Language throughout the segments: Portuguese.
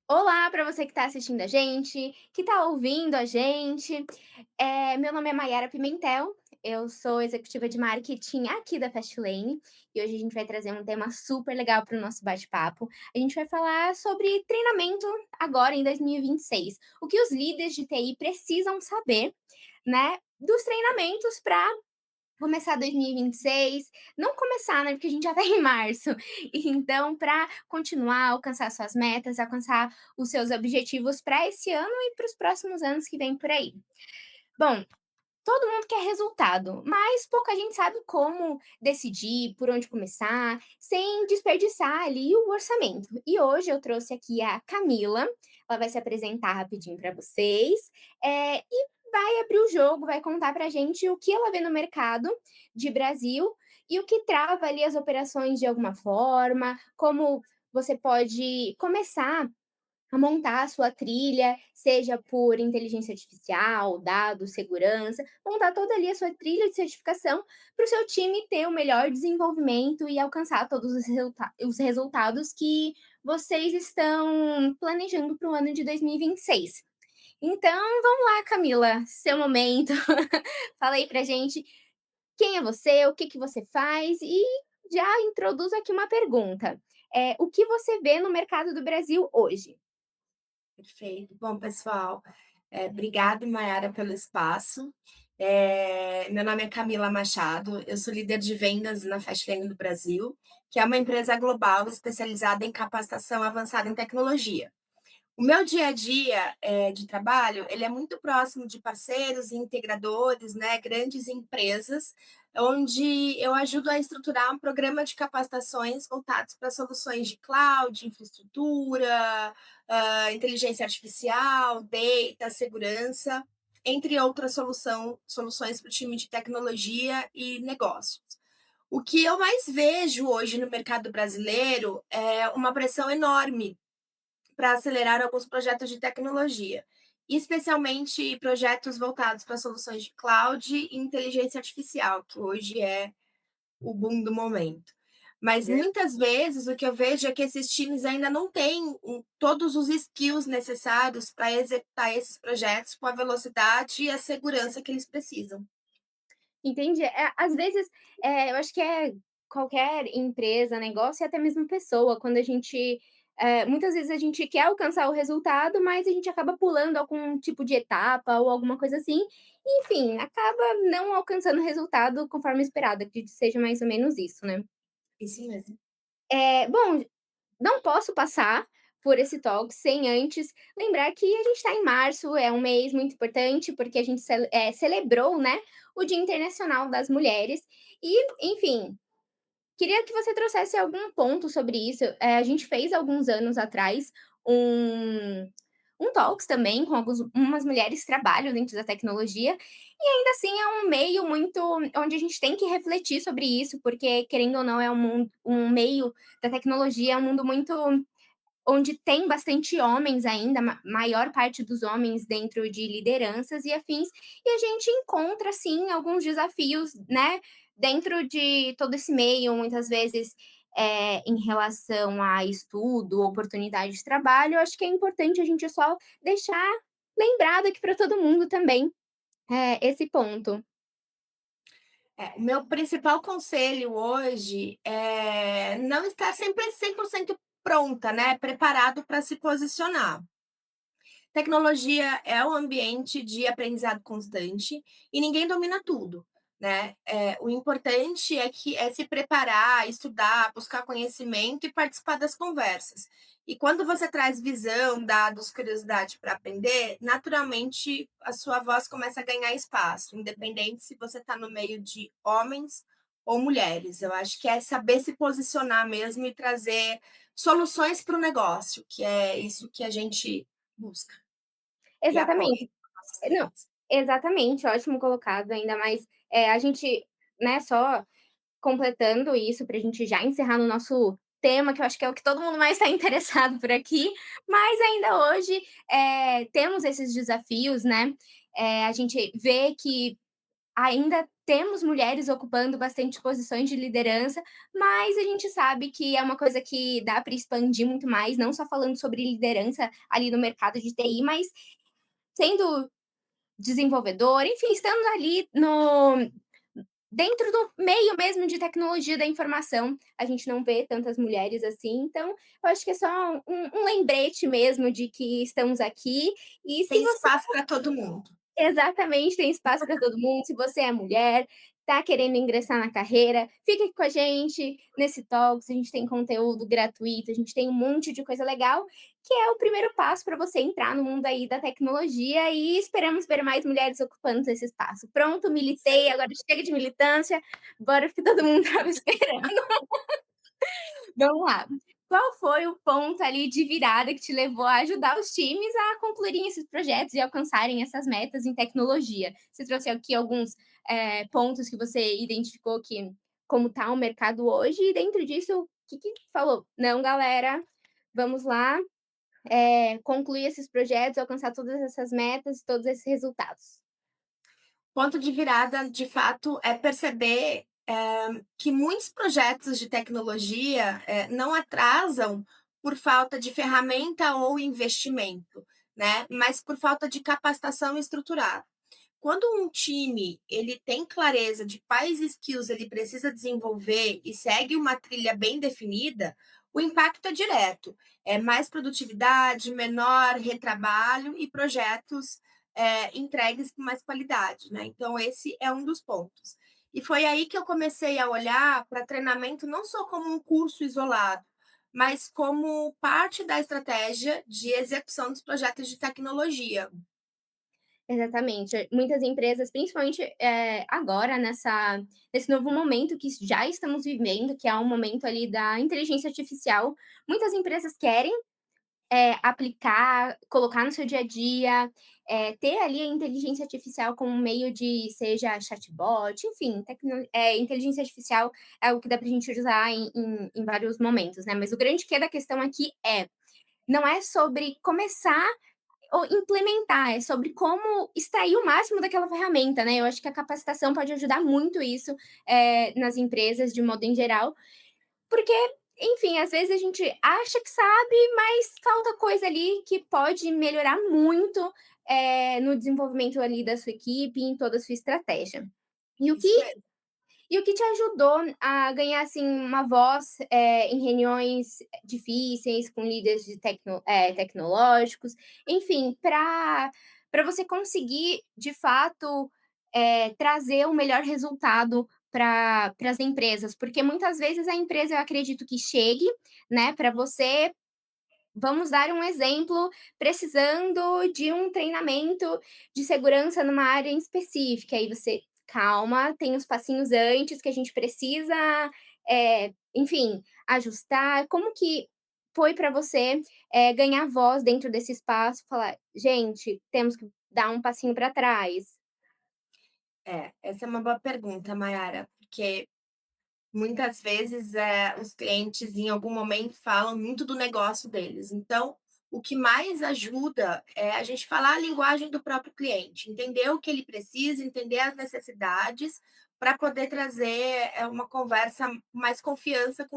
Olá para você que está assistindo a gente, que está ouvindo a gente. Meu nome é Maiara Pimentel, eu sou executiva de marketing aqui da Fastlane e hoje a gente vai trazer um tema super legal para o nosso bate-papo. A gente vai falar sobre treinamento agora em 2026. O que os líderes de TI precisam saber, né, dos treinamentos para começar 2026, não começar, né, porque a gente já tá em março. Então, para continuar, alcançar suas metas, alcançar os seus objetivos para esse ano e para os próximos anos que vem por aí. Bom, todo mundo quer resultado, mas pouca gente sabe como decidir, por onde começar, sem desperdiçar ali o orçamento. E hoje eu trouxe aqui a Camila, ela vai se apresentar rapidinho para vocês, e vai abrir o jogo, vai contar para a gente o que ela vê no mercado de Brasil e o que trava ali as operações de alguma forma, como você pode começar a montar a sua trilha, seja por inteligência artificial, dados, segurança, montar toda ali a sua trilha de certificação para o seu time ter o melhor desenvolvimento e alcançar todos os resultados que vocês estão planejando para o ano de 2026. Então, vamos lá, Camila, seu momento. Fala aí pra gente quem é você, o que que você faz e já introduz aqui uma pergunta. O que você vê no mercado do Brasil hoje? Perfeito. Bom, pessoal, obrigado, Mayara, pelo espaço. Meu nome é Camila Machado, eu sou líder de vendas na Fastlane do Brasil, que é uma empresa global especializada em capacitação avançada em tecnologia. O meu dia a dia de trabalho, ele é muito próximo de parceiros e integradores, né, grandes empresas, onde eu ajudo a estruturar um programa de capacitações voltados para soluções de cloud, infraestrutura, inteligência artificial, data, segurança, entre outras soluções para o time de tecnologia e negócios. O que eu mais vejo hoje no mercado brasileiro é uma pressão enorme para acelerar alguns projetos de tecnologia, especialmente projetos voltados para soluções de cloud e inteligência artificial, que hoje é o boom do momento. Mas muitas vezes o que eu vejo é que esses times ainda não têm todos os skills necessários para executar esses projetos com a velocidade e a segurança que eles precisam. Entendi. Às vezes, eu acho que é qualquer empresa, negócio e até mesmo pessoa, quando a gente muitas vezes a gente quer alcançar o resultado, mas a gente acaba pulando algum tipo de etapa ou alguma coisa assim, e enfim, acaba não alcançando o resultado conforme esperado, acredito que seja mais ou menos isso, né. Isso mesmo. Bom, não posso passar por esse talk sem antes lembrar que a gente está em março, é um mês muito importante, porque a gente celebrou, né, o Dia Internacional das Mulheres e, enfim, queria que você trouxesse algum ponto sobre isso. A gente fez alguns anos atrás um talks também com umas mulheres que trabalham dentro da tecnologia, e ainda assim é um meio muito onde a gente tem que refletir sobre isso, porque querendo ou não é um meio da tecnologia, é um mundo muito onde tem bastante homens ainda, maior parte dos homens dentro de lideranças e afins, e a gente encontra sim alguns desafios, né, dentro de todo esse meio, muitas vezes em relação a estudo, oportunidade de trabalho. Eu acho que é importante a gente só deixar lembrado aqui para todo mundo também esse ponto. O meu principal conselho hoje é não estar sempre 100% pronta, né, preparado para se posicionar. Tecnologia é um ambiente de aprendizado constante e ninguém domina tudo, né? O importante é se preparar, estudar, buscar conhecimento e participar das conversas. E quando você traz visão, dados, curiosidade para aprender, naturalmente a sua voz começa a ganhar espaço, independente se você está no meio de homens ou mulheres. Eu acho que é saber se posicionar mesmo e trazer soluções para o negócio, que é isso que a gente busca e apoia Exatamente. nossos Não, clientes. exatamente, ótimo colocado, ainda mais, a gente, né, só completando isso para a gente já encerrar no nosso tema, que eu acho que é o que todo mundo mais está interessado por aqui, mas ainda hoje, temos esses desafios, né, a gente vê que ainda temos mulheres ocupando bastante posições de liderança, mas a gente sabe que é uma coisa que dá para expandir muito mais, não só falando sobre liderança ali no mercado de TI, mas sendo desenvolvedor, enfim, estando ali no dentro do meio mesmo de tecnologia da informação, a gente não vê tantas mulheres assim, então eu acho que é só um lembrete mesmo de que estamos aqui, e se Tem você espaço para todo mundo. exatamente, tem espaço para todo mundo. Se você é mulher, tá querendo ingressar na carreira, fica aqui com a gente nesse Talks, a gente tem conteúdo gratuito, a gente tem um monte de coisa legal, que é o primeiro passo para você entrar no mundo aí da tecnologia e esperamos ver mais mulheres ocupando esse espaço. Pronto, militei, agora chega de militância, bora que todo mundo estava esperando. Vamos lá. Qual foi o ponto ali de virada que te levou a ajudar os times a concluírem esses projetos e alcançarem essas metas em tecnologia? Você trouxe aqui alguns, pontos que você identificou que como está o mercado hoje e dentro disso, o que falou: "Não galera, vamos lá, concluir esses projetos, alcançar todas essas metas e todos esses resultados". Ponto de virada, de fato, é perceber, que muitos projetos de tecnologia, não atrasam por falta de ferramenta ou investimento, né, mas por falta de capacitação estruturada. Quando um time ele tem clareza de quais skills ele precisa desenvolver e segue uma trilha bem definida, o impacto é direto. É mais produtividade, menor retrabalho e projetos entregues com mais qualidade, né? Então, esse é um dos pontos. E foi aí que eu comecei a olhar para treinamento não só como um curso isolado, mas como parte da estratégia de execução dos projetos de tecnologia. Exatamente. Muitas empresas, principalmente, agora nesse novo momento que já estamos vivendo, que é um momento ali da inteligência artificial, muitas empresas querem, aplicar, colocar no seu dia a dia, ter ali a inteligência artificial como um meio de seja chatbot, enfim, inteligência artificial é algo que dá para a gente usar em vários momentos, né, mas o grande quê da questão aqui não é sobre começar ou implementar, é sobre como extrair o máximo daquela ferramenta, né. Eu acho que a capacitação pode ajudar muito isso, nas empresas de modo em geral, porque, enfim, às vezes a gente acha que sabe, mas falta coisa ali que pode melhorar muito, no desenvolvimento ali da sua equipe, em toda a sua estratégia. E o que Isso mesmo. e o que te ajudou a ganhar, assim, uma voz, em reuniões difíceis com líderes de tecnológicos, enfim, para você conseguir, de fato, trazer o melhor resultado para as empresas? Porque muitas vezes a empresa, eu acredito que chegue, né, para você vamos dar um exemplo, precisando de um treinamento de segurança numa área em específica, aí você: "Calma, tem os passinhos antes que a gente precisa, enfim, ajustar". Como que foi para você, ganhar voz dentro desse espaço, falar: "Gente, temos que dar um passinho para trás"? Essa é uma boa pergunta, Mayara, porque muitas vezes, os clientes em algum momento falam muito do negócio deles, então, o que mais ajuda é a gente falar a linguagem do próprio cliente, entender o que ele precisa, entender as necessidades, para poder trazer, uma conversa mais confiança com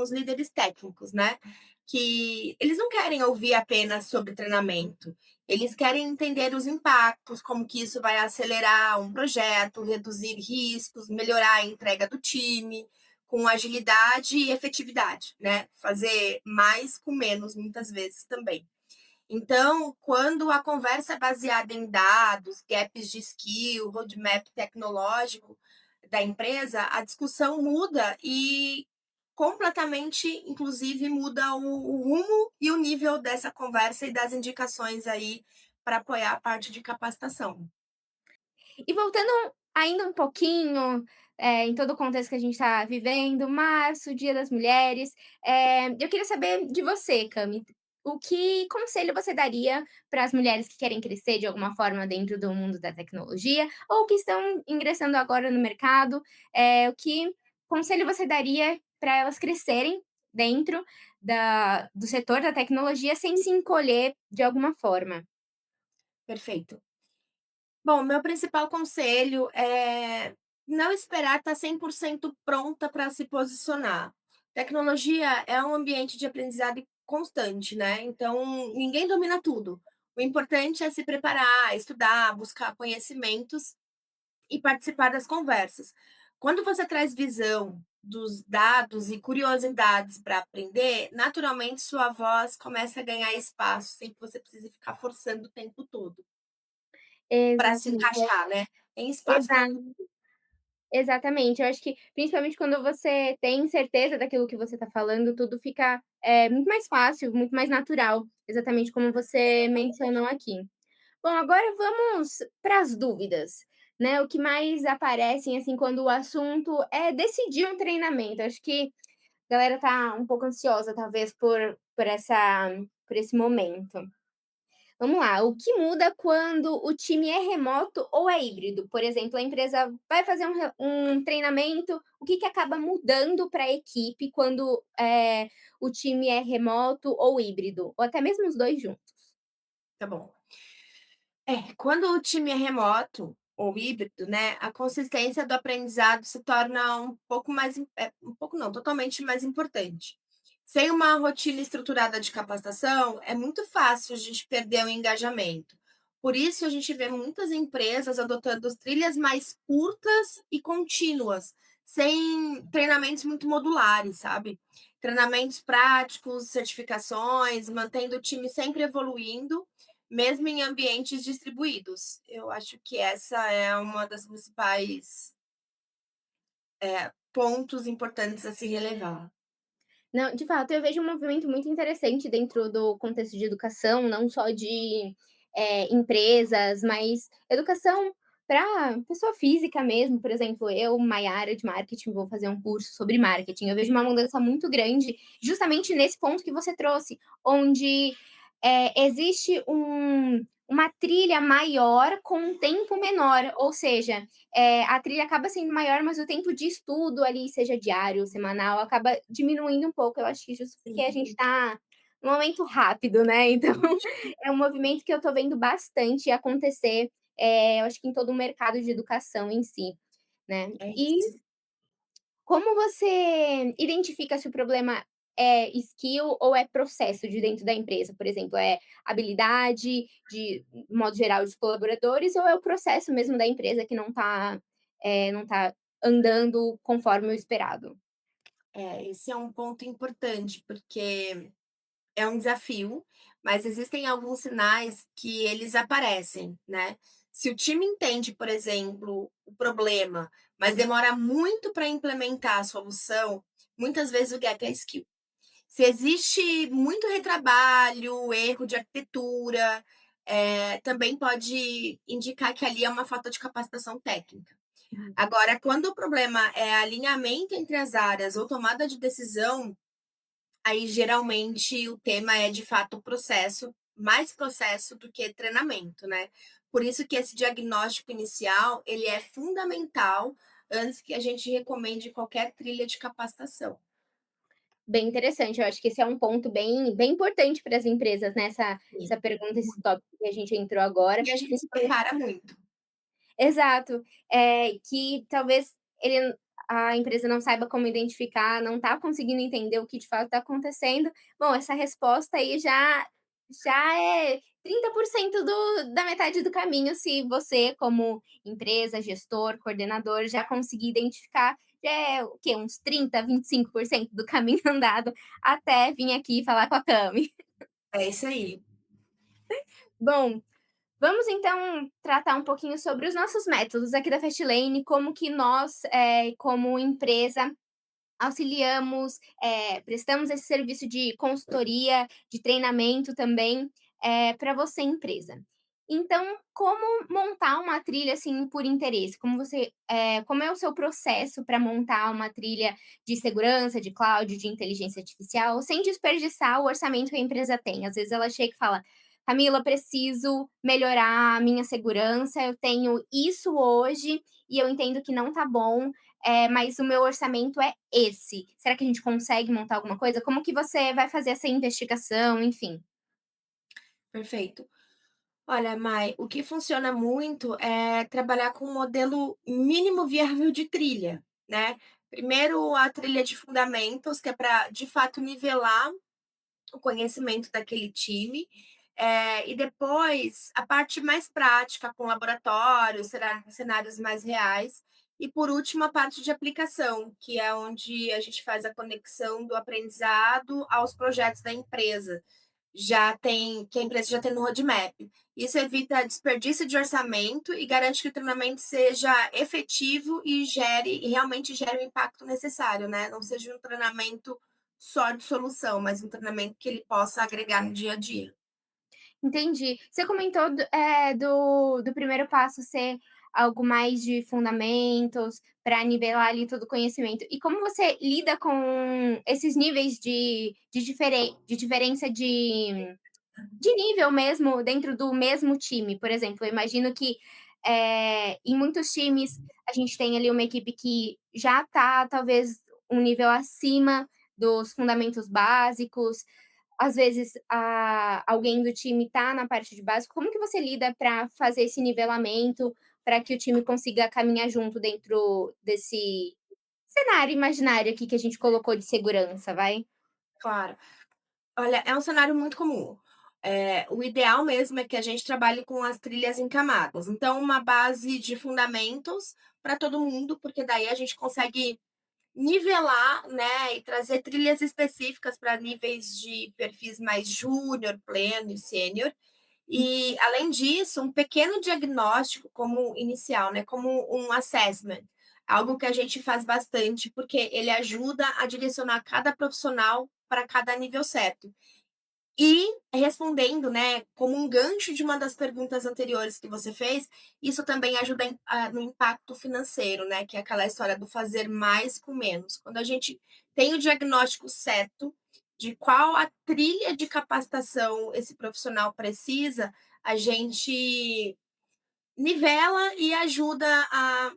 os líderes técnicos, né. Que eles não querem ouvir apenas sobre treinamento, eles querem entender os impactos, como que isso vai acelerar um projeto, reduzir riscos, melhorar a entrega do time, com agilidade e efetividade, né? Fazer mais com menos, muitas vezes também. Então, quando a conversa é baseada em dados, gaps de skill, roadmap tecnológico da empresa, a discussão muda e completamente, inclusive, muda o rumo e o nível dessa conversa e das indicações aí para apoiar a parte de capacitação. E voltando ainda um pouquinho, em todo o contexto que a gente está vivendo, março, Dia das Mulheres, eu queria saber de você, Cami, o que conselho você daria para as mulheres que querem crescer de alguma forma dentro do mundo da tecnologia ou que estão ingressando agora no mercado, o que conselho você daria para elas crescerem dentro do setor da tecnologia sem se encolher de alguma forma? Perfeito. Bom, meu principal conselho é não esperar estar 100% pronta para se posicionar. Tecnologia é um ambiente de aprendizado constante, né, então ninguém domina tudo. O importante é se preparar, estudar, buscar conhecimentos e participar das conversas. Quando você traz visão dos dados e curiosidades para aprender, naturalmente sua voz começa a ganhar espaço, sem que você precise ficar forçando o tempo todo para se Exatamente. encaixar, né. Tem espaço para Exa Exatamente, eu acho que principalmente quando você tem certeza daquilo que você está falando, tudo fica, muito mais fácil, muito mais natural, exatamente como você mencionou aqui. Bom, agora vamos para as dúvidas, né, o que mais aparecem, assim, quando o assunto é decidir um treinamento, acho que a galera tá um pouco ansiosa talvez por esse momento. Vamos lá, o que muda quando o time é remoto ou é híbrido? Por exemplo, a empresa vai fazer um treinamento, o que que acaba mudando para a equipe quando, o time é remoto ou híbrido? Ou até mesmo os 2 juntos? tá bom. É, quando o time é remoto ou híbrido, né, a consistência do aprendizado se torna um pouco mais um pouco não, totalmente mais importante. Sem uma rotina estruturada de capacitação, é muito fácil a gente perder o engajamento. Por isso, a gente vê muitas empresas adotando trilhas mais curtas e contínuas, sem treinamentos muito modulares, sabe? Treinamentos práticos, certificações, mantendo o time sempre evoluindo mesmo em ambientes distribuídos. Eu acho que essa é uma das principais, pontos importantes a se relevar. Não, de fato, eu vejo um movimento muito interessante dentro do contexto de educação, não só de, empresas, mas educação para pessoa física mesmo. Por exemplo, eu, Maiara, de marketing, vou fazer um curso sobre marketing. Eu vejo uma mudança muito grande, justamente nesse ponto que você trouxe, onde, existe uma trilha maior com um tempo menor, ou seja, a trilha acaba sendo maior, mas o tempo de estudo ali, seja diário, semanal, acaba diminuindo um pouco. Eu acho que justo porque a Sim, gente está num momento rápido, né, então é um movimento que eu estou vendo bastante acontecer, eu acho que em todo o mercado de educação em si, né. é E isso. como você identifica se o problema é skill ou é processo de dentro da empresa? Por exemplo, é habilidade de modo geral dos colaboradores ou é o processo mesmo da empresa que não tá andando conforme o esperado? É, esse é um ponto importante, porque é um desafio, mas existem alguns sinais que eles aparecem, né. Se o time entende, por exemplo, o problema, mas demora muito para implementar a solução, muitas vezes o gap é skill. Se existe muito retrabalho, erro de arquitetura, também pode indicar que ali é uma falta de capacitação técnica. Uhum. Agora, quando o problema é alinhamento entre as áreas ou tomada de decisão, aí geralmente o tema é de fato processo, mais processo do que treinamento, né. Por isso que esse diagnóstico inicial, ele é fundamental antes que a gente recomende qualquer trilha de capacitação. Bem interessante, eu acho que esse é um ponto bem importante para as empresas, né, Sim. essa pergunta, esse tópico que a gente entrou agora. E a gente se prepara muito. Exato. Que talvez a empresa não saiba como identificar, não está conseguindo entender o que de fato está acontecendo. Bom, essa resposta aí já é 30% da metade do caminho, se você como empresa, gestor, coordenador, já conseguir identificar, já é o quê? Uns 30, 25% do caminho andado até vir aqui falar com a Cami. É isso aí. Bom, vamos então tratar um pouquinho sobre os nossos métodos aqui da Fastlane, como que nós, como empresa, auxiliamos, prestamos esse serviço de consultoria, de treinamento também, para você empresa. Então, como montar uma trilha, assim, por interesse? Como é o seu processo para montar uma trilha de segurança, de cloud, de inteligência artificial, sem desperdiçar o orçamento que a empresa tem? Às vezes ela chega e fala: "Camila, preciso melhorar a minha segurança, eu tenho isso hoje e eu entendo que não está bom, mas o meu orçamento é esse. Será que a gente consegue montar alguma coisa?" Como que você vai fazer essa investigação, enfim? Perfeito. Olha, Mai, o que funciona muito é trabalhar com um modelo mínimo viável de trilha, né. Primeiro a trilha de fundamentos, que é para de fato nivelar o conhecimento daquele time, e depois a parte mais prática com laboratórios, cenários mais reais, e por último a parte de aplicação, que é onde a gente faz a conexão do aprendizado aos projetos da empresa. Já tem que a empresa já tem no roadmap. Isso evita desperdício de orçamento e garante que o treinamento seja efetivo e realmente gere o impacto necessário, né, não seja um treinamento só de solução, mas um treinamento que ele possa agregar no dia a dia. Entendi. Você comentou do primeiro passo ser algo mais de fundamentos, para nivelar ali todo o conhecimento. E como você lida com esses níveis de diferença de nível mesmo dentro do mesmo time? Por exemplo, eu imagino que, em muitos times a gente tem ali uma equipe que já está talvez um nível acima dos fundamentos básicos, às vezes, alguém do time tá na parte de base, como que você lida para fazer esse nivelamento, para que o time consiga caminhar junto dentro desse cenário imaginário aqui que a gente colocou de segurança, vai? Claro. Olha, é um cenário muito comum. O ideal mesmo é que a gente trabalhe com as trilhas em camadas. Então, uma base de fundamentos para todo mundo, porque daí a gente consegue nivelar, né, e trazer trilhas específicas para níveis de perfis mais júnior, pleno e sênior. E, além disso, um pequeno diagnóstico como inicial, né, como um assessment, algo que a gente faz bastante, porque ele ajuda a direcionar cada profissional para cada nível certo. E respondendo, né, como um gancho de uma das perguntas anteriores que você fez, isso também ajuda no impacto financeiro, né, que é aquela história do fazer mais com menos. Quando a gente tem o diagnóstico certo de qual a trilha de capacitação esse profissional precisa, a gente nivela e ajuda a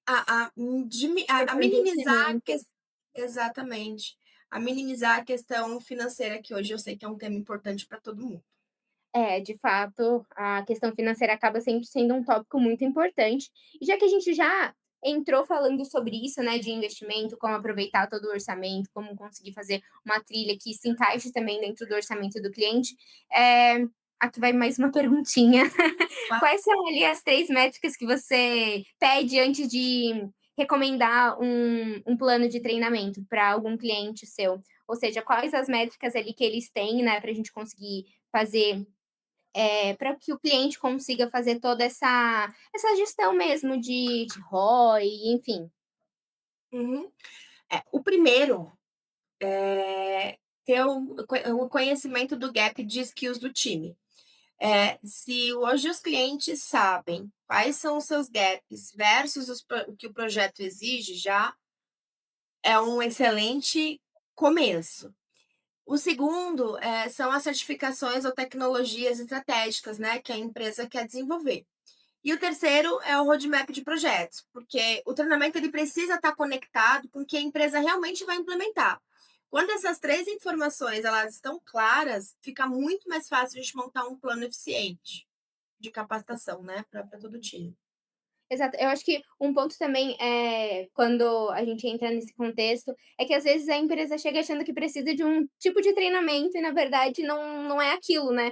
Questão de minimizar a orçamento. ques exatamente, a minimizar a questão financeira, que hoje eu sei que é um tema importante para todo mundo. É, de fato, a questão financeira acaba sempre sendo um tópico muito importante. E já que a gente já entrou falando sobre isso, né, de investimento, como aproveitar todo o orçamento, como conseguir fazer uma trilha que se encaixe também dentro do orçamento do cliente, aqui vai mais uma perguntinha. Quais são ali as 3 métricas que você pede antes de recomendar um plano de treinamento para algum cliente seu? Ou seja, quais as métricas ali que eles têm, né, para a gente conseguir fazer para que o cliente consiga fazer toda essa gestão mesmo de ROI, enfim. Uhum. O primeiro é ter o conhecimento do gap de skills do time. Se hoje os clientes sabem quais são os seus gaps versus o que o projeto exige, já é um excelente começo. O segundo, são as certificações ou tecnologias estratégicas, né, que a empresa quer desenvolver. E o terceiro é o roadmap de projetos, porque o treinamento ele precisa estar conectado com o que a empresa realmente vai implementar. Quando essas 3 informações elas estão claras, fica muito mais fácil a gente montar um plano eficiente de capacitação, né, para todo o time. Exato. Eu acho que um ponto também, quando a gente entra nesse contexto, é que às vezes a empresa chega achando que precisa de um tipo de treinamento e na verdade não é aquilo, né.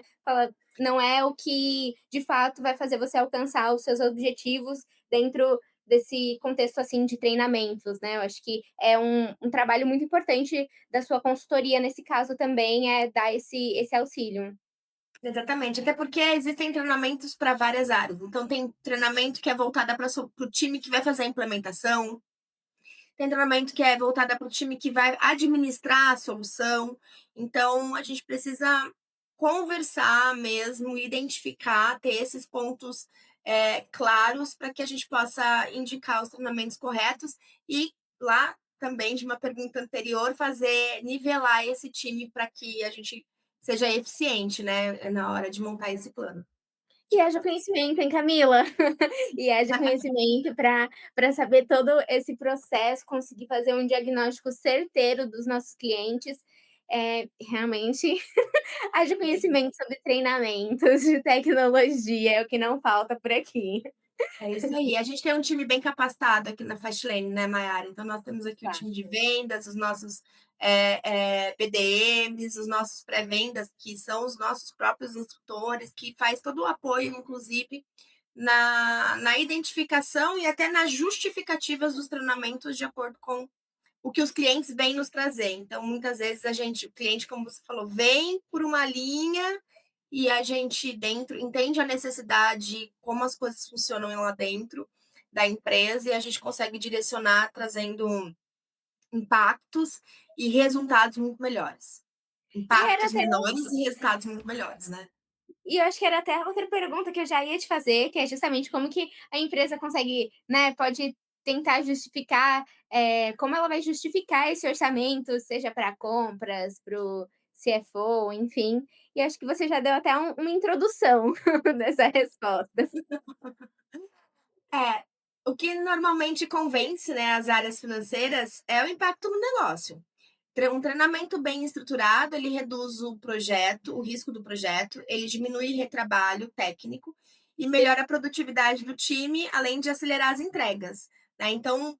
Não é o que de fato vai fazer você alcançar os seus objetivos dentro desse contexto, assim, de treinamentos, né. Eu acho que é um trabalho muito importante da sua consultoria nesse caso também, é dar esse auxílio. Exatamente, até porque existem treinamentos para várias áreas. Então tem treinamento que é voltada para o time que vai fazer a implementação, tem treinamento que é voltada para o time que vai administrar a solução. Então, a gente precisa conversar mesmo, identificar, ter esses pontos claros para que a gente possa indicar os treinamentos corretos e lá também de uma pergunta anterior fazer nivelar esse time para que a gente seja eficiente, né, na hora de montar esse plano de E haja capacitação. conhecimento, hein, Camila? E haja conhecimento para saber todo esse processo, conseguir fazer um diagnóstico certeiro dos nossos clientes. Realmente haja conhecimento sobre treinamentos de tecnologia, é o que não falta por aqui. É isso aí. A gente tem um time bem capacitado aqui na Fastlane, né, Mayara? Então nós temos aqui o Tá. time de vendas, os nossos BDMs, os nossos pré-vendas, que são os nossos próprios instrutores, que faz todo o apoio, inclusive, na identificação e até nas justificativas dos treinamentos de acordo com o que os clientes vêm nos trazer. Então, muitas vezes o cliente, como você falou, vem por uma linha e a gente dentro entende a necessidade, como as coisas funcionam lá dentro da empresa e a gente consegue direcionar trazendo impactos e resultados muito melhores. E era Impactos até menores e resultados muito melhores, né? E eu acho que era até outra pergunta que eu já ia te fazer, que é justamente como que a empresa consegue, né, pode tentar justificar, como ela vai justificar esse orçamento, seja para compras, para o CFO, enfim. E acho que você já deu até uma introdução dessa resposta. É, o que normalmente convence, né, as áreas financeiras é o impacto no negócio. Um treinamento bem estruturado, ele reduz o risco do projeto, ele diminui retrabalho técnico e melhora a produtividade do time, além de acelerar as entregas, né? Então,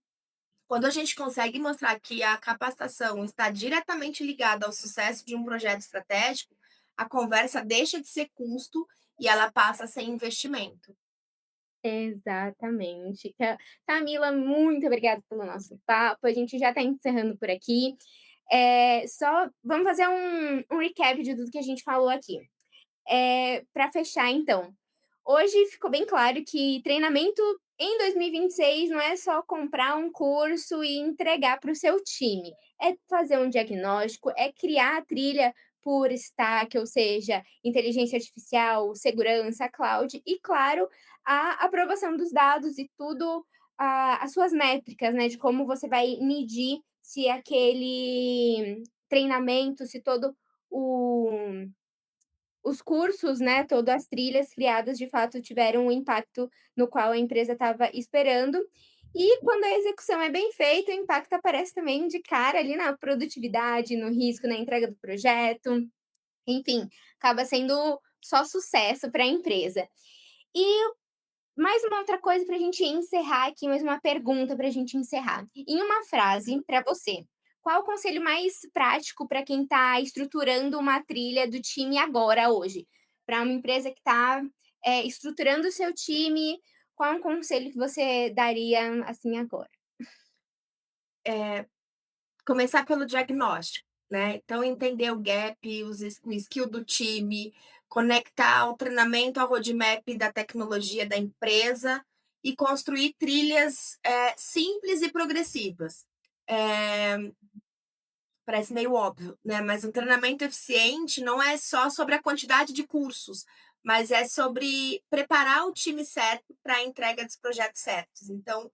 quando a gente consegue mostrar que a capacitação está diretamente ligada ao sucesso de um projeto estratégico, a conversa deixa de ser custo e ela passa a ser investimento. Exatamente. Camila, muito obrigada pelo nosso papo, a gente já está encerrando por aqui. Só vamos fazer um recap de tudo que a gente falou aqui. Para fechar então, hoje ficou bem claro que treinamento em 2026 não é só comprar um curso e entregar para o seu time, é fazer um diagnóstico, é criar a trilha por stack, ou seja, inteligência artificial, segurança, cloud e, claro, a aprovação dos dados e tudo, as suas métricas, né, de como você vai medir se aquele treinamento, se todo o os cursos, né, todas as trilhas criadas de fato tiveram um impacto no qual a empresa estava esperando. E quando a execução é bem feita, o impacto aparece também de cara ali na produtividade, no risco, na entrega do projeto, enfim, acaba sendo só sucesso para a empresa. E mais uma outra coisa para a gente encerrar aqui, mais uma pergunta para a gente encerrar. Em uma frase, para você, qual o conselho mais prático para quem está estruturando uma trilha do time agora, hoje? Para uma empresa que está estruturando o seu time, qual é um conselho que você daria assim agora? Começar pelo diagnóstico, né? Então, entender o gap, o skill do time, conectar o treinamento ao roadmap da tecnologia da empresa e construir trilhas simples e progressivas. É, parece meio óbvio, né? Mas um treinamento eficiente não é só sobre a quantidade de cursos, mas é sobre preparar o time certo para a entrega dos projetos certos. Então,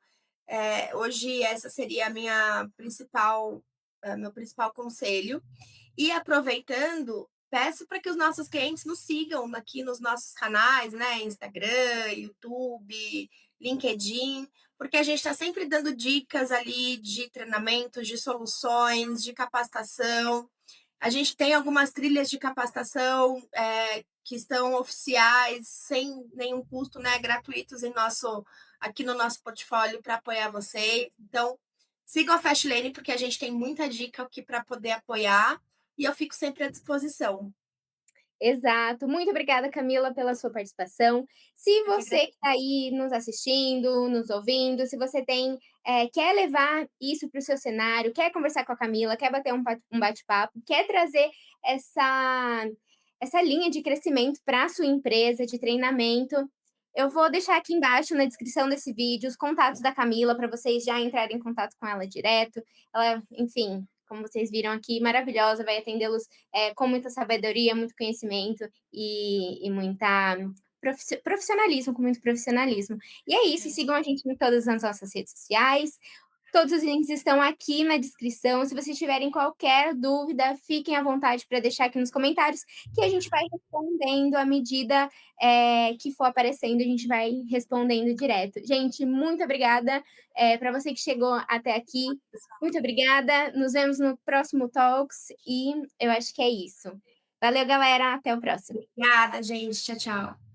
hoje essa seria a minha principal, meu principal conselho. E aproveitando, peço para que os nossos clientes nos sigam aqui nos nossos canais, né? Instagram, YouTube, LinkedIn, porque a gente está sempre dando dicas ali de treinamentos, de soluções, de capacitação. A gente tem algumas trilhas de capacitação que estão oficiais, sem nenhum custo, né? Gratuitos aqui no nosso portfólio para apoiar vocês. Então, sigam a Fastlane, porque a gente tem muita dica aqui para poder apoiar e eu fico sempre à disposição. Exato. Muito obrigada, Camila, pela sua participação. Se Eu que você que agradeço. está aí nos assistindo, nos ouvindo, se você quer levar isso para o seu cenário, quer conversar com a Camila, quer bater um bate-papo, quer trazer essa, essa linha de crescimento para a sua empresa de treinamento, eu vou deixar aqui embaixo na descrição desse vídeo os contatos da Camila para vocês já entrarem em contato com ela direto. Ela, enfim, como vocês viram aqui, maravilhosa, vai atendê-los com muita sabedoria, muito conhecimento e muita profissionalismo, com muito profissionalismo. E é isso, sigam a gente em todas as nossas redes sociais. Todos os links estão aqui na descrição. Se vocês tiverem qualquer dúvida, fiquem à vontade para deixar aqui nos comentários, que a gente vai respondendo à medida, que for aparecendo, a gente vai respondendo direto. Gente, muito obrigada, para você que chegou até aqui, muito obrigada. Nos vemos no próximo Talks e eu acho que é isso. Valeu, galera, até o próximo. Obrigada, gente. Tchau, tchau.